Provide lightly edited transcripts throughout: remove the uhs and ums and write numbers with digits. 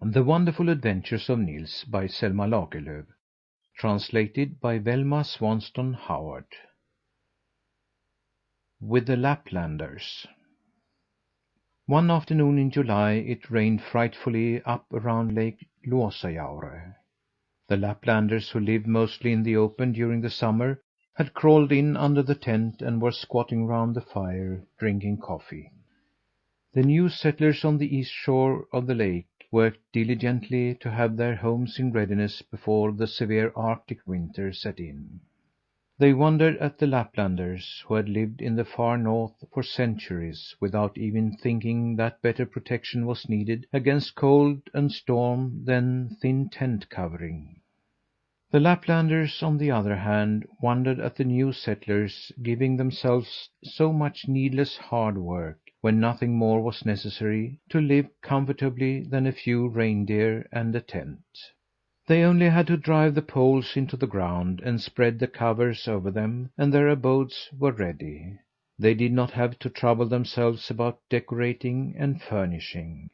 The Wonderful Adventures of Nils by Selma Lagerlöf. Translated by Velma Swanston Howard. With the Laplanders. One afternoon in July it rained frightfully up around Lake Luossajaure. The Laplanders, who lived mostly in the open during the summer, had crawled in under the tent and were squatting round the fire, drinking coffee. The new settlers on the east shore of the lake worked diligently to have their homes in readiness before the severe Arctic winter set in. They wondered at the Laplanders, who had lived in the far north for centuries without even thinking that better protection was needed against cold and storm than thin tent covering. The Laplanders, on the other hand, wondered at the new settlers giving themselves so much needless hard work, when nothing more was necessary to live comfortably than a few reindeer and a tent. They only had to drive the poles into the ground and spread the covers over them, and their abodes were ready. They did not have to trouble themselves about decorating and furnishing.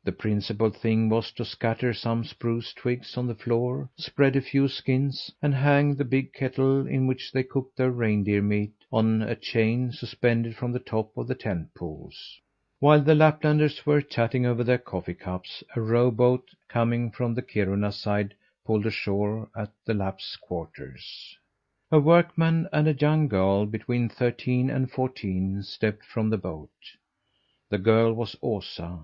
The principal thing was to scatter some spruce twigs on the floor, spread a few skins, and hang the big kettle in which they cooked their reindeer meat on a chain suspended from the top of the tent poles. While the Laplanders were chatting over their coffee cups, a rowboat coming from the Kiruna side pulled ashore at the Lapps' quarters. A workman and a young girl between 13 and 14 stepped from the boat. The girl was Osa.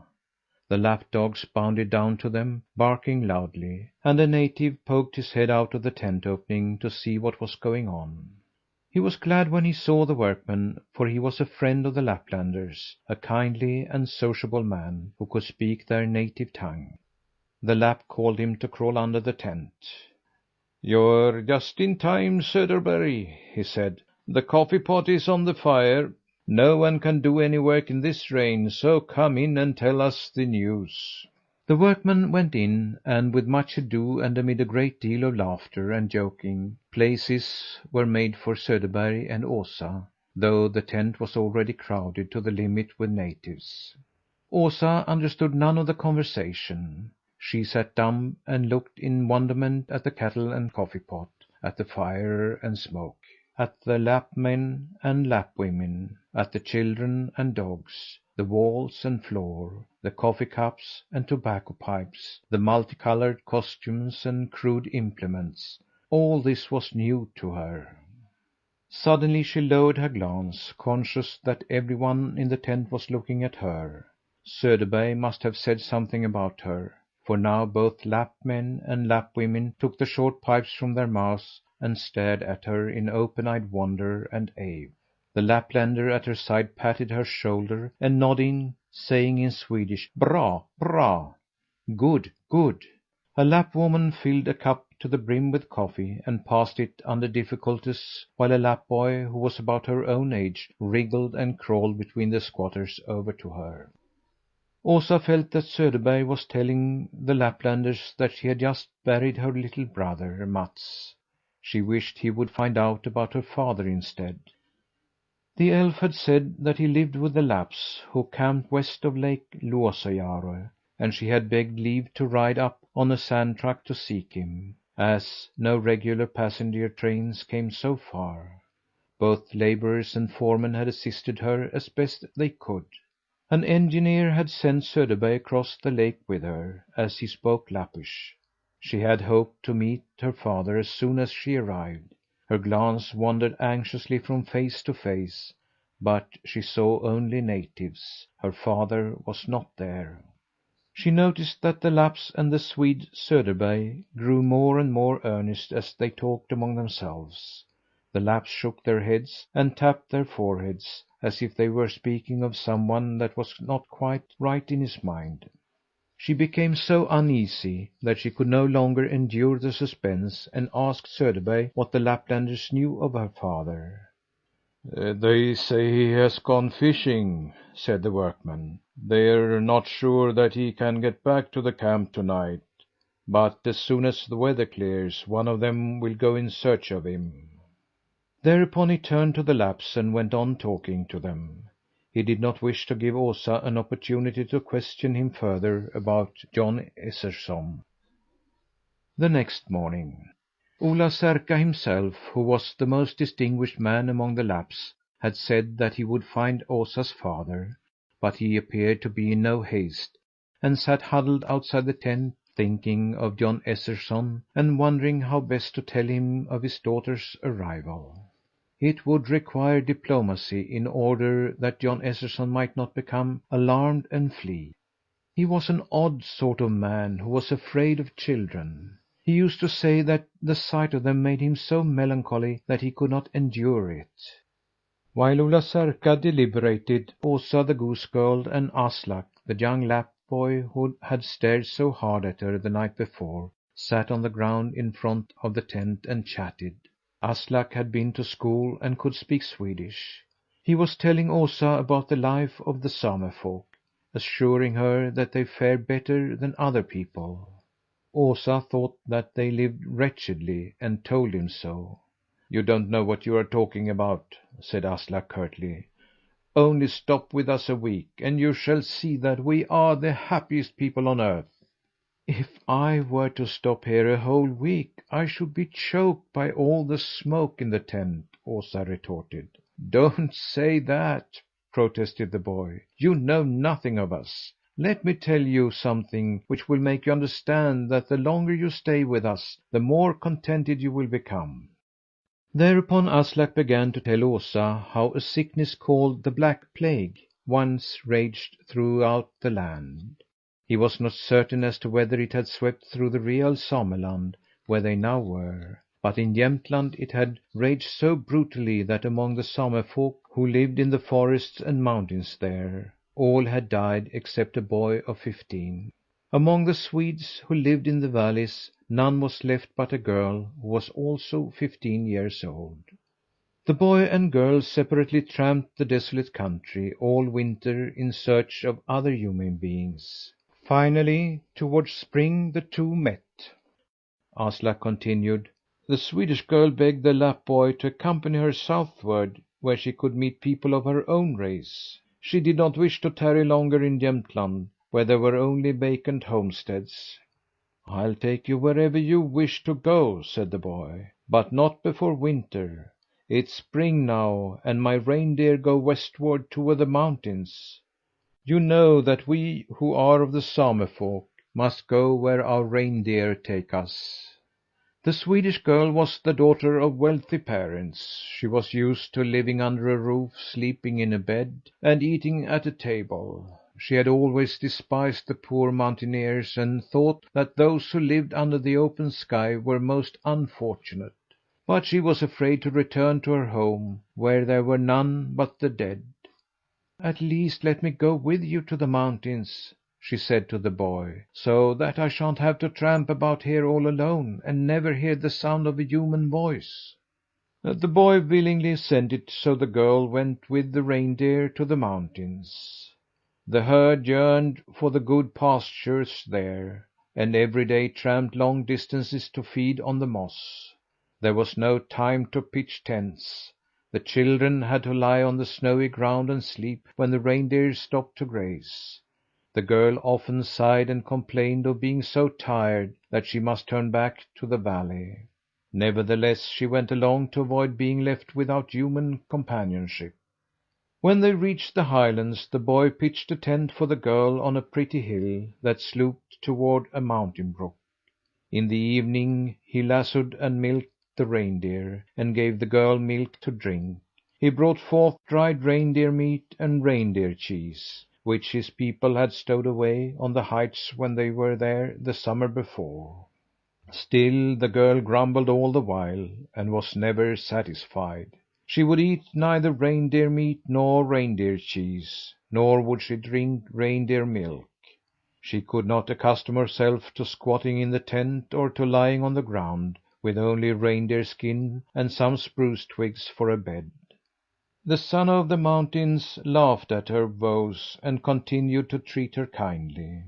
The Lapp dogs bounded down to them, barking loudly, and a native poked his head out of the tent opening to see what was going on. He was glad when he saw the workman, for he was a friend of the Laplanders, a kindly and sociable man who could speak their native tongue. The Lapp called him to crawl under the tent. "You're just in time, Söderberg," he said. "The coffee pot is on the fire. No one can do any work in this rain, so come in and tell us the news." The workman went in, and with much ado and amid a great deal of laughter and joking, places were made for Söderberg and Osa, though the tent was already crowded to the limit with natives. Osa understood none of the conversation. She sat dumb and looked in wonderment at the kettle and coffee pot, at the fire and smoke, at the Lapp men and Lapp women, at the children and dogs, the walls and floor, the coffee cups and tobacco pipes, the multicolored costumes and crude implements. All this was new to her. Suddenly she lowered her glance, conscious that every one in the tent was looking at her. Söderberg must have said something about her, for now both Lapp men and Lapp women took the short pipes from their mouths and stared at her in open-eyed wonder and awe. The Laplander at her side patted her shoulder and nodding, saying in Swedish, "Bra, bra!" Good, good. A Lapp woman filled a cup to the brim with coffee and passed it under difficulties, while a Lapp boy, who was about her own age, wriggled and crawled between the squatters over to her. Osa felt that Söderberg was telling the Laplanders that she had just buried her little brother, Mats. She wished he would find out about her father instead. The elf had said that he lived with the Lapps, who camped west of Lake Luossajaure, and she had begged leave to ride up on a sand truck to seek him, as no regular passenger trains came so far. Both labourers and foremen had assisted her as best they could. An engineer had sent Söderberg across the lake with her, as he spoke Lappish. She had hoped to meet her father as soon as she arrived. Her glance wandered anxiously from face to face, but she saw only natives. Her father was not there. She noticed that the Lapps and the Swede Söderberg grew more and more earnest as they talked among themselves. The Lapps shook their heads and tapped their foreheads, as if they were speaking of someone that was not quite right in his mind. She became so uneasy that she could no longer endure the suspense, and asked Söderberg what the Laplanders knew of her father. "They say he has gone fishing," said the workman. "They're not sure that he can get back to the camp tonight, but as soon as the weather clears, one of them will go in search of him." Thereupon he turned to the Lapps and went on talking to them. He did not wish to give Osa an opportunity to question him further about John Esserson. The next morning, Ola Särka himself, who was the most distinguished man among the Lapps, had said that he would find Osa's father, but he appeared to be in no haste, and sat huddled outside the tent, thinking of John Esserson and wondering how best to tell him of his daughter's arrival. It would require diplomacy in order that John Esserson might not become alarmed and flee. He was an odd sort of man who was afraid of children. He used to say that the sight of them made him so melancholy that he could not endure it. While Ola Särka deliberated, Osa the goose girl and Aslak, the young Lapp boy who had stared so hard at her the night before, sat on the ground in front of the tent and chatted. Aslak had been to school and could speak Swedish. He was telling Osa about the life of the Same folk, assuring her that they fared better than other people. Osa thought that they lived wretchedly, and told him so. "You don't know what you are talking about," said Aslak curtly. "Only stop with us a week, and you shall see that we are the happiest people on earth." "If I were to stop here a whole week, I should be choked by all the smoke in the tent," Osa retorted. "Don't say that," protested the boy. "You know nothing of us. Let me tell you something which will make you understand that the longer you stay with us, the more contented you will become." Thereupon Aslak began to tell Osa how a sickness called the Black Plague once raged throughout the land. He was not certain as to whether it had swept through the real Sameland, where they now were, but in Jämtland it had raged so brutally that among the Same folk who lived in the forests and mountains there, all had died except a boy of 15. Among the Swedes who lived in the valleys, none was left but a girl who was also 15 years old. The boy and girl separately tramped the desolate country all winter in search of other human beings. Finally, towards spring, the two met. Aslak continued: "The Swedish girl begged the Lapp boy to accompany her southward, where she could meet people of her own race. She did not wish to tarry longer in Jämtland, where there were only vacant homesteads. "'I'll take you wherever you wish to go,' said the boy, 'but not before winter. It's spring now, and my reindeer go westward toward the mountains. You know that we who are of the Same folk must go where our reindeer take us.' "The Swedish girl was the daughter of wealthy parents. She was used to living under a roof, sleeping in a bed, and eating at a table. She had always despised the poor mountaineers and thought that those who lived under the open sky were most unfortunate. But she was afraid to return to her home, where there were none but the dead. "'At least let me go with you to the mountains,' she said to the boy, 'so that I shan't have to tramp about here all alone, and never hear the sound of a human voice.' "The boy willingly assented, so the girl went with the reindeer to the mountains. The herd yearned for the good pastures there, and every day tramped long distances to feed on the moss. There was no time to pitch tents. The children had to lie on the snowy ground and sleep when the reindeer stopped to graze. The girl often sighed and complained of being so tired that she must turn back to the valley. Nevertheless, she went along to avoid being left without human companionship. When they reached the highlands, the boy pitched a tent for the girl on a pretty hill that sloped toward a mountain brook. In the evening he lassoed and milked the reindeer, and gave the girl milk to drink. He brought forth dried reindeer meat and reindeer cheese, which his people had stowed away on the heights when they were there the summer before. Still the girl grumbled all the while, and was never satisfied. She would eat neither reindeer meat nor reindeer cheese, nor would she drink reindeer milk. She could not accustom herself to squatting in the tent or to lying on the ground, with only reindeer skin and some spruce twigs for a bed. The Son of the Mountains laughed at her woes and continued to treat her kindly.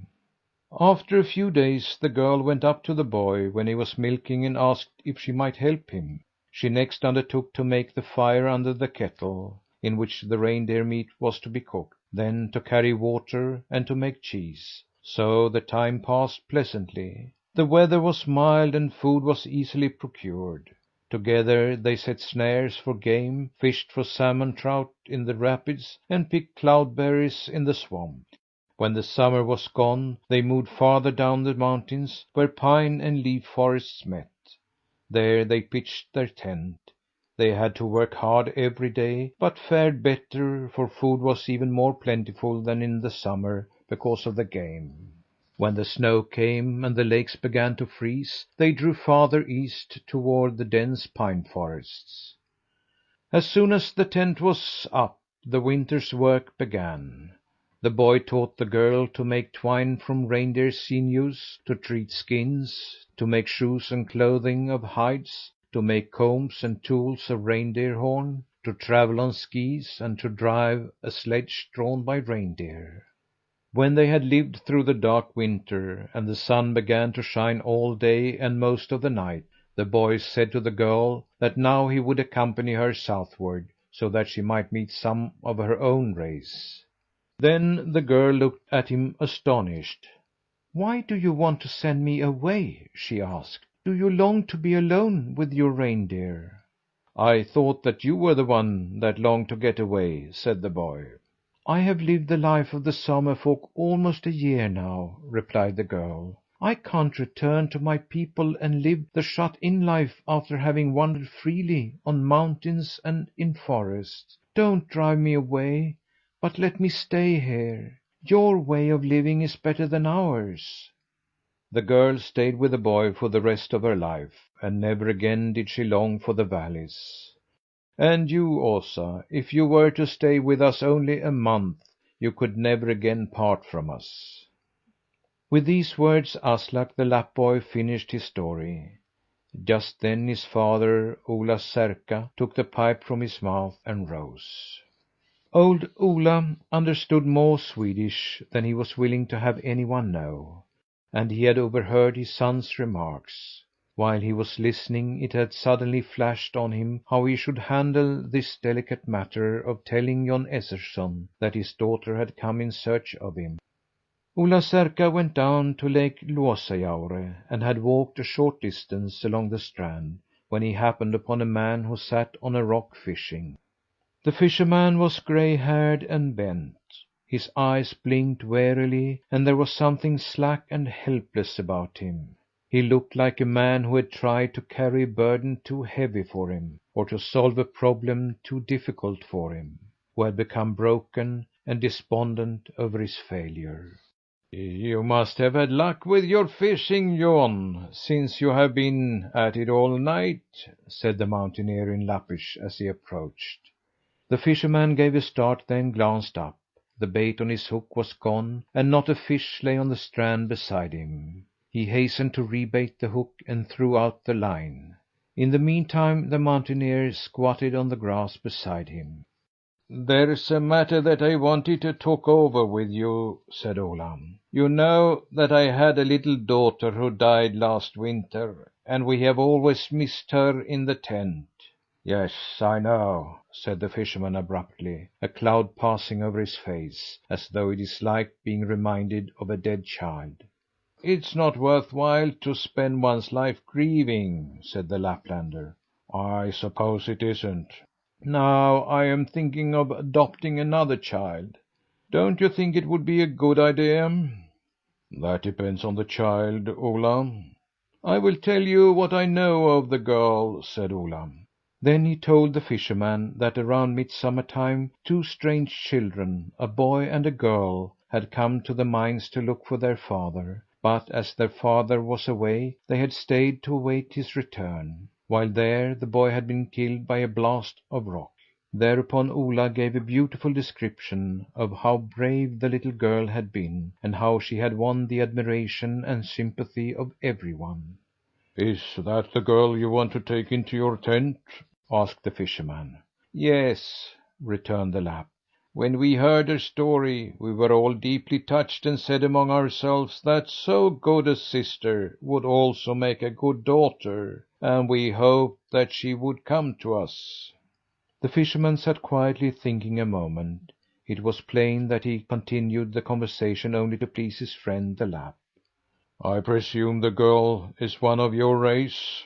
After a few days the girl went up to the boy when he was milking and asked if she might help him. She next undertook to make the fire under the kettle. in which the reindeer meat was to be cooked, then to carry water and to make cheese. So the time passed pleasantly. The weather was mild and food was easily procured. Together they set snares for game, fished for salmon trout in the rapids, and picked cloudberries in the swamp. When the summer was gone, they moved farther down the mountains, where pine and leaf forests met. There they pitched their tent. They had to work hard every day, but fared better, for food was even more plentiful than in the summer because of the game. When the snow came and the lakes began to freeze, they drew farther east toward the dense pine forests. As soon as the tent was up, the winter's work began. The boy taught the girl to make twine from reindeer sinews, to treat skins, to make shoes and clothing of hides, to make combs and tools of reindeer horn, to travel on skis, and to drive a sledge drawn by reindeer. When they had lived through the dark winter, and the sun began to shine all day and most of the night, the boy said to the girl that now he would accompany her southward, so that she might meet some of her own race. Then the girl looked at him astonished. "Why do you want to send me away?" she asked. "Do you long to be alone with your reindeer?" "I thought that you were the one that longed to get away," said the boy. "I have lived the life of the Summer folk almost a year now," replied the girl. "I can't return to my people and live the shut in life after having wandered freely on mountains and in forests. Don't drive me away, but let me stay here. Your way of living is better than ours." The girl stayed with the boy for the rest of her life, and never again did she long for the valleys. "And you, Osa, if you were to stay with us only a month, you could never again part from us." With these words Aslak, the Lapp boy, finished his story. Just then his father, Ola Särka, took the pipe from his mouth and rose. Old Ola understood more Swedish than he was willing to have anyone know, and he had overheard his son's remarks. While he was listening, it had suddenly flashed on him how he should handle this delicate matter of telling Jon Esserson that his daughter had come in search of him. Ola Särka went down to Lake Luossajaure and had walked a short distance along the strand when he happened upon a man who sat on a rock fishing. The fisherman was gray haired and bent. His eyes blinked wearily, and there was something slack and helpless about him. He looked like a man who had tried to carry a burden too heavy for him, or to solve a problem too difficult for him, who had become broken and despondent over his failure. "You must have had luck with your fishing, Jon, since you have been at it all night," said the mountaineer in Lappish as he approached. The fisherman gave a start, then glanced up. The bait on his hook was gone, and not a fish lay on the strand beside him. He hastened to rebait the hook and threw out the line. In the meantime the mountaineer squatted on the grass beside him. "There's a matter that I wanted to talk over with you," said Ola. "You know that I had a little daughter who died last winter, and we have always missed her in the tent." "Yes, I know," said the fisherman abruptly, a cloud passing over his face, as though he disliked being reminded of a dead child. "It's not worth while to spend one's life grieving," said the Laplander. "I suppose it isn't. Now I am thinking of adopting another child. Don't you think it would be a good idea?" "That depends on the child, Ola." "I will tell you what I know of the girl," said Ola. Then he told the fisherman that around midsummer time two strange children, a boy and a girl, had come to the mines to look for their father, but as their father was away, they had stayed to await his return. While there, the boy had been killed by a blast of rock. Thereupon Ola gave a beautiful description of how brave the little girl had been, and how she had won the admiration and sympathy of everyone. "Is that the girl you want to take into your tent?" asked the fisherman. "Yes," returned the Lapp. "When we heard her story, we were all deeply touched, and said among ourselves that so good a sister would also make a good daughter, and we hoped that she would come to us." The fisherman sat quietly thinking a moment. It was plain that he continued the conversation only to please his friend the Lapp. "I presume the girl is one of your race?"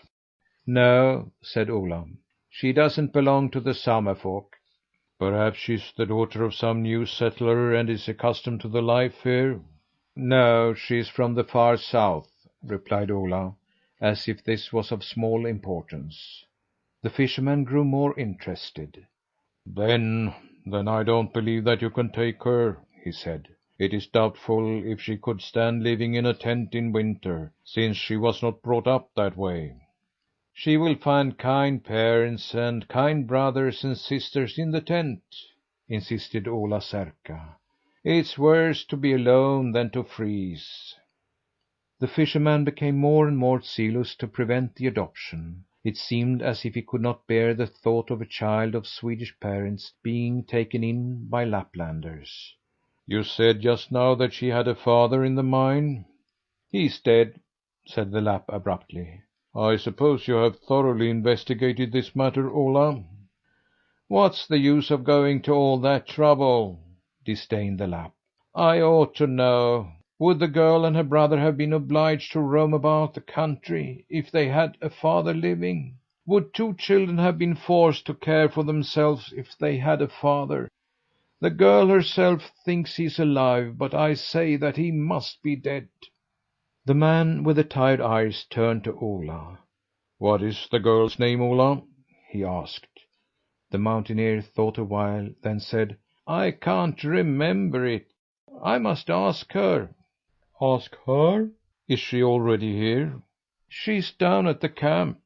"No," said Ola. "She doesn't belong to the Summer folk." "Perhaps she's the daughter of some new settler and is accustomed to the life here?" "No, she's from the far south," replied Ola, as if this was of small importance. The fisherman grew more interested. "Then I don't believe that you can take her," he said. "It is doubtful if she could stand living in a tent in winter, since she was not brought up that way." "She will find kind parents and kind brothers and sisters in the tent," insisted Ola Serka. "It's worse to be alone than to freeze." The fisherman became more and more zealous to prevent the adoption. It seemed as if he could not bear the thought of a child of Swedish parents being taken in by Laplanders. "You said just now that she had a father in the mine?" "He's dead," said the Lapp abruptly. "I suppose you have thoroughly investigated this matter, Ola?" "What's the use of going to all that trouble?" disdained the Lapp. "I ought to know. Would the girl and her brother have been obliged to roam about the country if they had a father living? Would two children have been forced to care for themselves if they had a father? The girl herself thinks he's alive, but I say that he must be dead." The man with the tired eyes turned to Ola. "What is the girl's name, Ola?" he asked. The mountaineer thought a while, then said: "I can't remember it. I must ask her." "Ask her? Is she already here?" "She's down at the camp."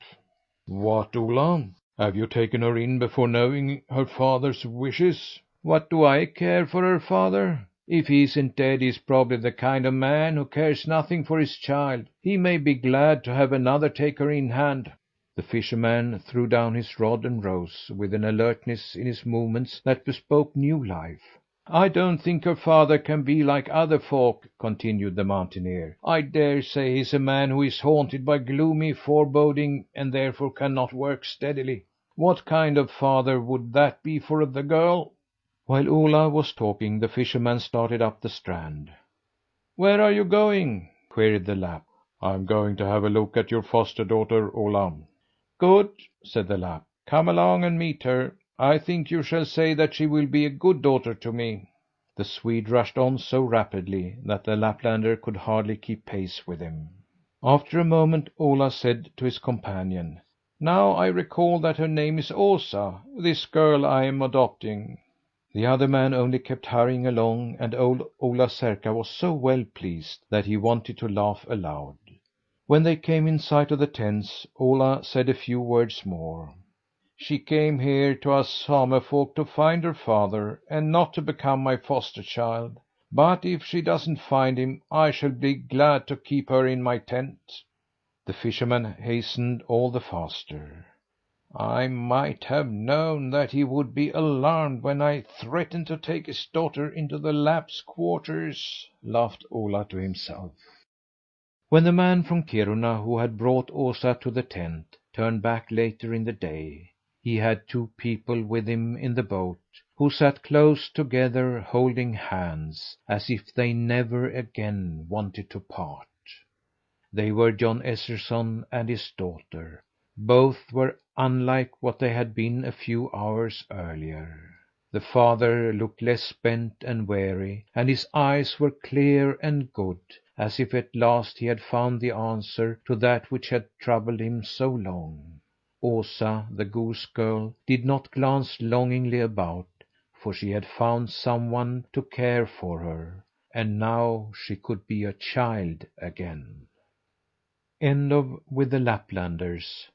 "What, Ola? Have you taken her in before knowing her father's wishes?" "What do I care for her father? If he isn't dead, he's probably the kind of man who cares nothing for his child. He may be glad to have another take her in hand." The fisherman threw down his rod and rose, with an alertness in his movements that bespoke new life. "I don't think her father can be like other folk," continued the mountaineer. "I dare say he's a man who is haunted by gloomy foreboding and therefore cannot work steadily. What kind of father would that be for the girl?" While Ola was talking, the fisherman started up the strand. "Where are you going?" queried the Lapp. "I'm going to have a look at your foster daughter, Ola." "Good," said the Lapp. "Come along and meet her. I think you shall say that she will be a good daughter to me." The Swede rushed on so rapidly that the Laplander could hardly keep pace with him. After a moment Ola said to his companion: "Now I recall that her name is Osa, this girl I am adopting." The other man only kept hurrying along, and old Ola Serka was so well pleased that he wanted to laugh aloud. When they came in sight of the tents, Ola said a few words more. "She came here to us Same folk to find her father, and not to become my foster child. But if she doesn't find him, I shall be glad to keep her in my tent." The fisherman hastened all the faster. "I might have known that he would be alarmed when I threatened to take his daughter into the Lapps' quarters," laughed Ola to himself. When the man from Kiruna who had brought Osa to the tent turned back later in the day, he had two people with him in the boat, who sat close together holding hands, as if they never again wanted to part. They were John Esserson and his daughter. Both were unlike what they had been a few hours earlier. The father looked less bent and weary, and his eyes were clear and good, as if at last he had found the answer to that which had troubled him so long. Osa, the goose girl, did not glance longingly about, for she had found some one to care for her, and now she could be a child again. End of With the Laplanders,